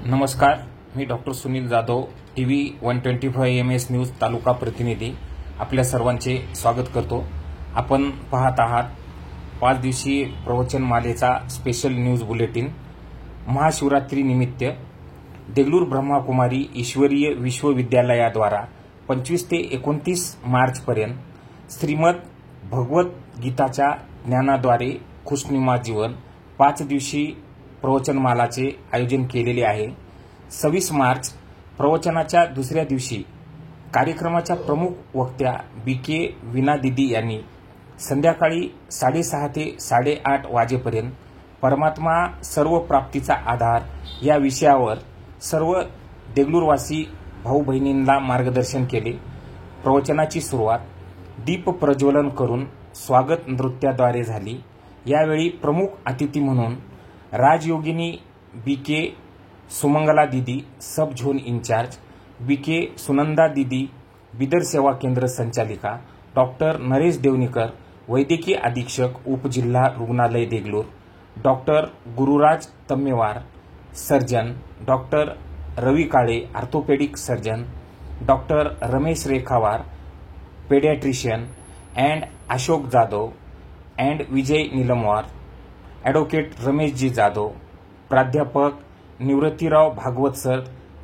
नमस्कार, मी doctor Sunil Jadhav, TV 125 MS news taluka प्रतिनिधी आपल्या सर्वांचे स्वागत करतो। आपण पाहत आहात 5 दिवसीय प्रवचनमालेचा स्पेशल न्यूज बुलेटिन। महाशिवरात्री निमित्त देगलूर ब्रह्माकुमारी ईश्वरीय विश्वविद्यालयाद्वारा 25 ते 29 मार्च पर्यंत श्रीमद भगवत गीताच्या ज्ञानाद्वारे खुशनुमा जीवन 5 दिवसीय प्रवचनमालाचे आयोजन केलेले आहे। 26 मार्च प्रवचनाच्या दुसऱ्या दिवशी कार्यक्रमाच्या प्रमुख वक्त्या BK वीणा दीदी यांनी संध्याकाळी 6:30 ते 8:30 वाजेपर्यंत परमात्मा सर्व प्राप्तीचा आधार या विषयावर सर्व देगलूरवासी भाऊ बहिणींना मार्गदर्शन केले। प्रवचनाची सुरुवात दीप प्रज्वलन करून स्वागत नृत्याद्वारे झाली। यावेळी प्रमुख अतिथी म्हणून राजयोगिनी BK सुमंगला दीदी, सब झोन इंचार्ज, BK सुनंदा दीदी, बिदर सेवा केंद्र संचालिका, डॉक्टर नरेश देवनीकर, वैद्यकीय अधीक्षक उपजिल्हा रुग्णालय Deglur, doctor Gururaj Tammewar, surgeon, doctor Ravi Kale, orthopaedic surgeon, doctor Ramesh Rekhawar, paediatrician, and Ashok Jadhav and Vijay Nilamwar, advocate रमेशजी जाधव, प्राध्यापक निवृत्तीराव भागवत सर,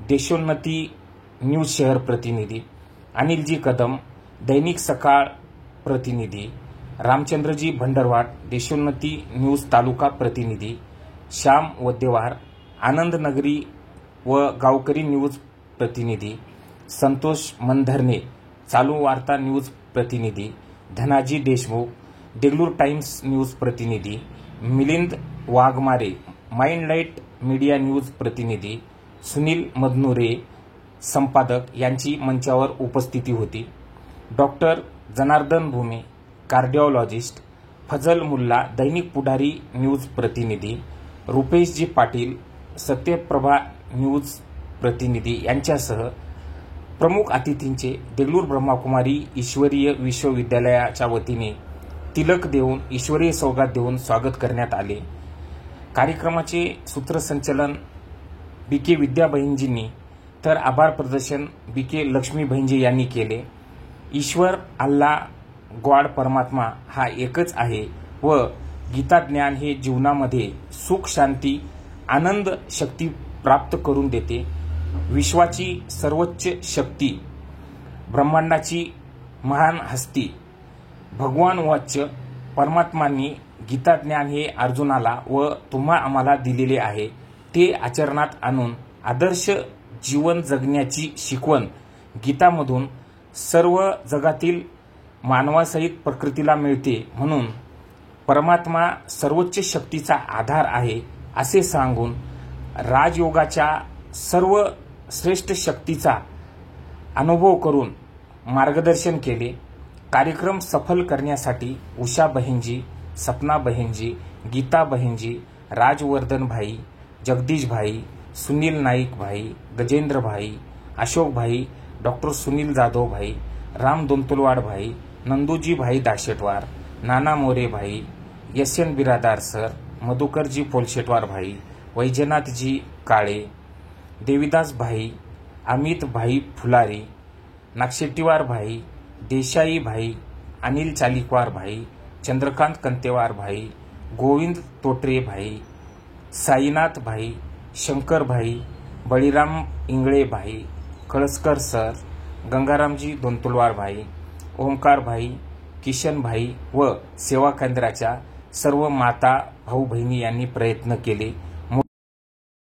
देशोन्नती न्यूज शहर प्रतिनिधी, अनिलजी कदम, दैनिक सकाळ प्रतिनिधी, रामचंद्रजी भंडरवाट, देशोन्नती न्यूज तालुका प्रतिनिधी, श्याम वद्देवार, आनंद नगरी व गावकरी न्यूज प्रतिनिधी, संतोष मंधरने, चालू वार्ता न्यूज प्रतिनिधी, धनाजी देशमुख, देगलूर टाइम्स न्यूज प्रतिनिधी, मिलिंद वाघमारे, माइंडलाइट मीडिया न्यूज प्रतिनिधी, सुनील मदनुरे, संपादक यांची मंचावर उपस्थिती होती। डॉक्टर जनार्दन भूमे, कार्डिओलॉजिस्ट, फजल मुल्ला, दैनिक पुढारी न्यूज प्रतिनिधी, रुपेशजी पाटील, सत्यप्रभा न्यूज प्रतिनिधी यांच्यासह प्रमुख अतिथींचे देगलूर ब्रह्माकुमारी ईश्वरीय विश्वविद्यालयाच्या वतीने तिलक देऊन ईश्वरीय सौगात देऊन स्वागत करण्यात आले। कार्यक्रमाचे सूत्रसंचालन BK विद्याबहिंजींनी तर आभार प्रदर्शन BK लक्ष्मी बहिंजी यांनी केले। ईश्वर, अल्लाह, गॉड, परमात्मा हा एकच आहे व गीता ज्ञान हे जीवनामध्ये सुख, शांती, आनंद, शक्ती प्राप्त करून देते। विश्वाची सर्वोच्च शक्ती, ब्रह्मांडाची महान हस्ती भगवान वाच्य परमात्मांनी गीता ज्ञान हे अर्जुनाला व तुम्हा आम्हाला दिलेले आहे। ते आचरणात आणून आदर्श जीवन जगण्याची शिकवण गीतामधून सर्व जगातील मानवासहित प्रकृतीला मिळते। म्हणून परमात्मा सर्वोच्च शक्तीचा आधार आहे असे सांगून राजयोगाच्या सर्व श्रेष्ठ शक्तीचा अनुभव करून मार्गदर्शन केले। कार्यक्रम सफल करण्यासाठी उषा बहिंजी, सपना बहिंजी, गीता बहिंजी, राजवर्धन भाई, जगदीश भाई, सुनील नाईक भाई, गजेंद्र भाई, अशोक भाई, डॉक्टर सुनील जाधव भाई, राम दोंतुलवाड भाई, नंदूजी भाई दाशेटवार, नाना मोरे भाई, यशन बिरादार सर, मधुकरजी पोलशेटवार भाई, वैजनाथजी काळे, देविदास भाई, अमित भाई फुलारी, नागशेट्टीवार भाई, देशाई भाई, अनिल चालिकवार भाई, चंद्रकांत कंतेवार भाई, गोविंद तोटरे भाई, साईनाथ भाई, शंकर भाई, बळीराम इंगळे भाई, कळसकर सर, गंगारामजी दोंतुलवार भाई, ओमकार भाई, किशन भाई व सेवा केंद्राच्या सर्व माता भाऊ बहिणी यांनी प्रयत्न केले।